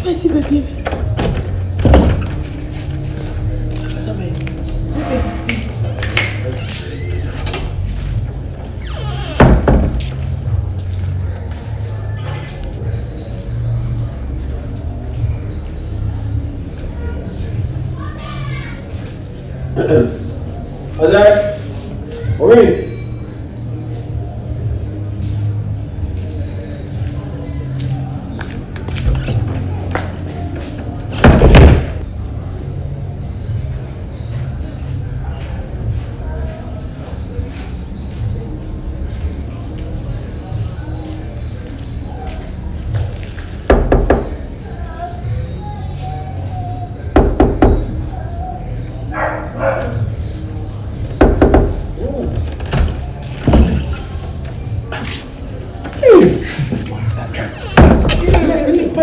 Merci, baby. Azar, oui.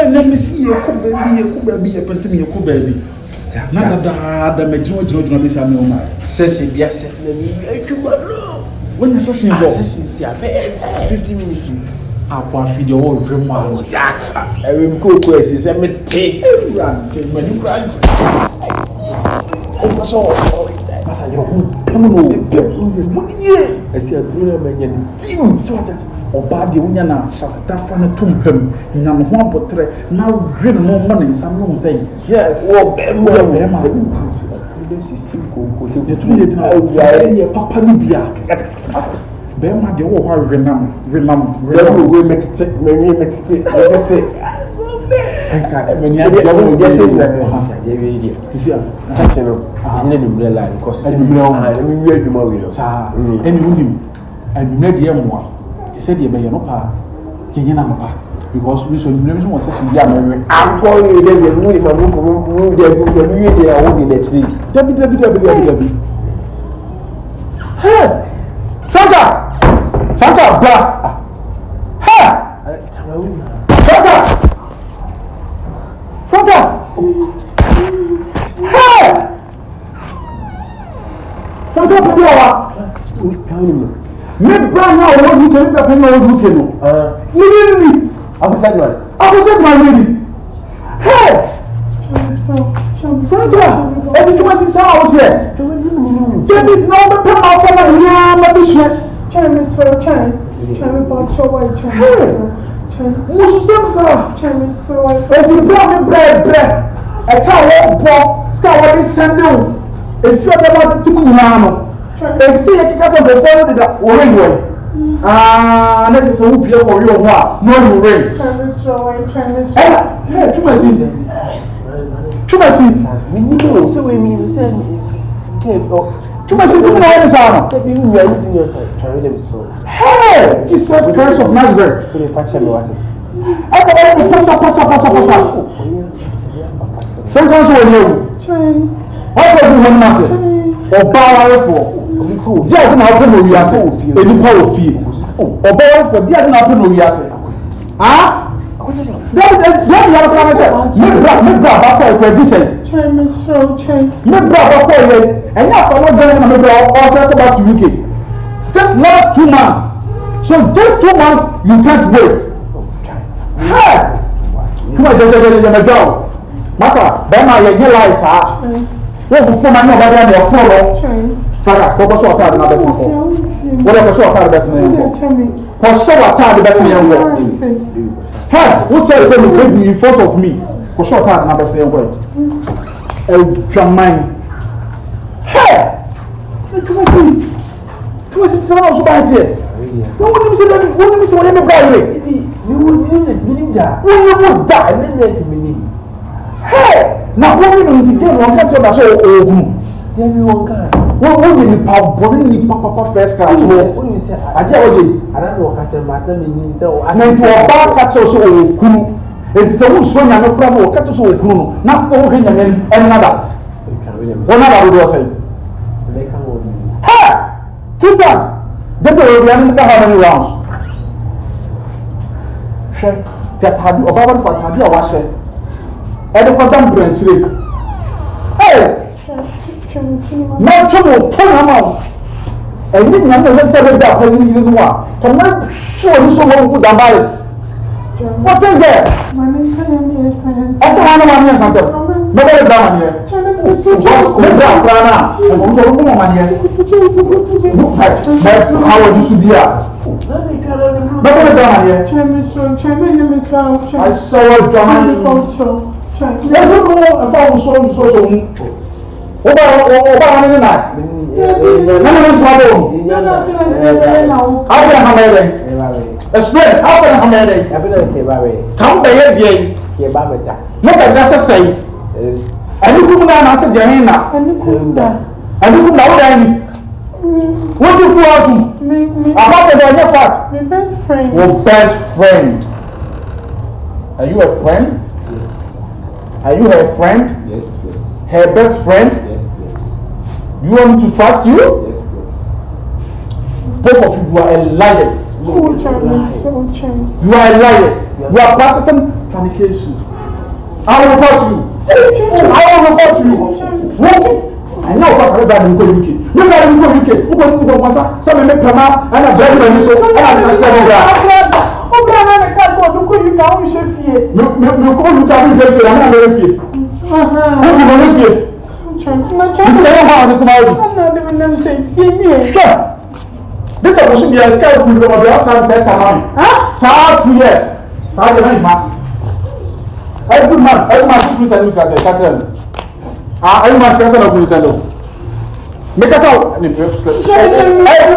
Let me see you cook baby, a plenty me cook baby. Nada da medino this and no man. Says if yes, says when you're such a 50 minutes. I'll feed your old grandma. I will go places and me take run when you run. It was all as I I see a driller man team. So Obadi Unyana Shatafana Tumpem, Namhua Potre, now really no money. Someone say, yes, oh, Bema, this is simple because you Papa Libya. Bema, the war, remember, we make it, let's say, when you are getting to see a session and then you realize, because I mean, we are the more, sir, and you made the M1. Said you may not because we should never was such a young. I'm calling you then the moon if I move the they are holding that sea. W. Hey! Franka! Blah! Hey! Franka! Hey! Franka, me brand now what you can be paying all you can. Really? I lady. Hey! Franka! Everything was out there. David, no, but come out and yeah, my shit. Chinese so Chinese bought your white Chinese. What's your Chinese so white. It's a bread. I can't walk, scour this Sunday. If you're about to Munano. And see, because of the phone that ring way. That is a whoop here for your wife. No, you ring. Chinese. Hey, too much. We know, so we mean, send too much into the hands. Maybe we are eating your side, trying them so. Hey! Hey, Jesus Christ of Nazareth. So they factor me what? Passa. Franka so woni ewu. What's up with one master? Obawa for. Dia de na open no wiase. Enipa wo fie. Obawa for dia de na open no wiase. Ah? Dia ya ko na say. Me bra ba ko e di say. Me bra ba ko e. And after what done na me bra also go back to UK. Just last 2 months. So just 2 months you can't wait. Hey! Come on, go. Masa, bẹ́ẹ̀ máa yẹ láì sáà. Wọ́n fún fún ma ní ọ̀bá díẹ̀ ní ọ̀fún ọ̀rọ̀. Fara, kọ́kọ́ sọ ọ̀tá àdúrà bẹ́sẹ̀ nìkan. Wọ́n lọ kọ́ sọ ọ̀tá àdúrà bẹ́sẹ̀ nìkan. Kọ́ sọ ọ̀tá àdúrà bẹ́sẹ̀ nìkan. Hey, who said for me, baby, in front of me? Kọ́ sọ ọ̀tá àdúrà bẹ́sẹ̀ nìkan. Ẹ jọ máa ń. Hey! Ẹ túmọ̀ sí sẹ́wọ́n náà sọ́ba ẹ̀ tiẹ̀. Wọ́n ní mi sẹ́ wọ́n yẹ mi bá yẹ. Hey! Now what we don't get one can't tell us all ogun. There be one car. What we need papa first class. What you say? I tell you, I don't know catch matter me need that. I mean to about catch us all ogun. It is a wood so na no problem catch us all ogun. Na still him and another. One other would say. They come on. Hey! 2 times. They will be having how many rounds? Share that had of our for Tadia was it. And the condemned branch. Hey! No trouble, turn him out. And you never let seven that when you didn't want. Can I show you so long with the bias? What is there? My name is Science. I don't want to answer. Nobody down here. What's the down, Prana? I'm going to go on here. How would you be at? Nobody down here. I saw a German. I don't know if I was so. Over the night. None of them trouble. How can I have it? Explain. How can I have it? Come by your day. Look at that say. And you come down and say, Jahina. And you come down. What do you want? About the your fat? My best friend. Your best friend. Are you a friend? Yes. Are you her friend? Yes, please. Her best friend? Yes, please. You want me to trust you? Yes, please. Both of you are liars. So You are liars. You are practicing fornication. I will report you. I will report you. What? I know what everybody in UK. Nobody in UK. Who goes to the Massa? Some make Pama and a driver. So I am not saying that. Oh, Brother, the class will look at you. Can't you fear? You call you can't be fear. I'm not very fear. Who you going to fear? This is the how the tomorrow. I'm not even them saying, see me. Sure. This supposed to be a scale of the outside first time. Huh? 2 years. Every month, you send this guy catch them. Every month, you send them. Make us out. Every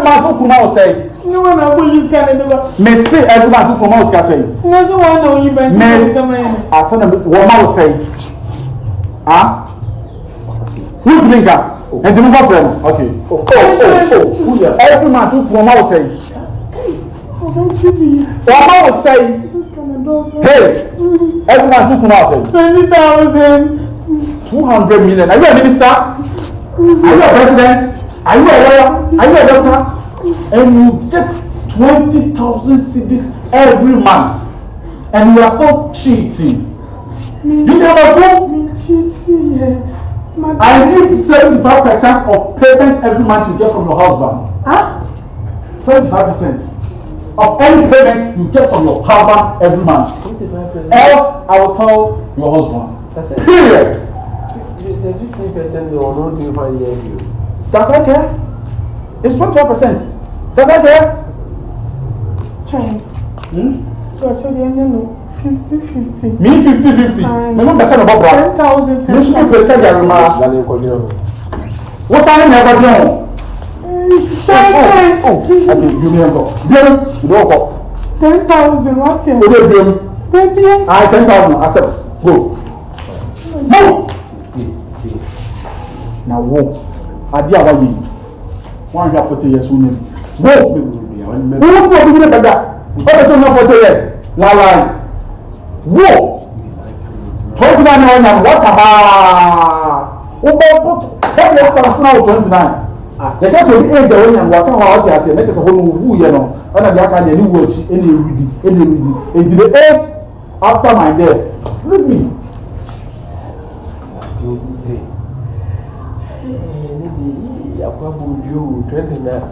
month, you come out say. No one is going to do. Me say every month, you come out say. No one know you better. Me, I send them. What man say? Who to link up? And the number friend. Okay. Every month, you come out say. What man will say? Hey, everyone took now say 20,000. 200 million. Are you a minister? Are you a president? Are you a lawyer? Are you a doctor? And you get 20,000 cedis every month, and you are still cheating. You tell us who? I need 75% of payment every month you get from your husband. 75%. Of any payment you get from your husband every month. 75%. Else, I will tell your husband. That's it. Period. It's a 15% or not you find you. Does I care? It's 25%. Does I care? Child. Got you the 50-50. Me 50-50. Remember saying about 10,000. You should be prescribed your remark. What's I never do? Okay, you may go. You don't go. 10,000. What's your? 10,000. Accept. Go. Move. Now walk. I did our way. 140 years soon. Go. Who will be the better? What is not 40 years? Lie. Whoa! 29 on what? About 10 years now, 29. The case of the age of when I'm working out here, I say, make us a who you know, and I can't any watch any reading. Into the age after my death. Leave me. Hey, 29.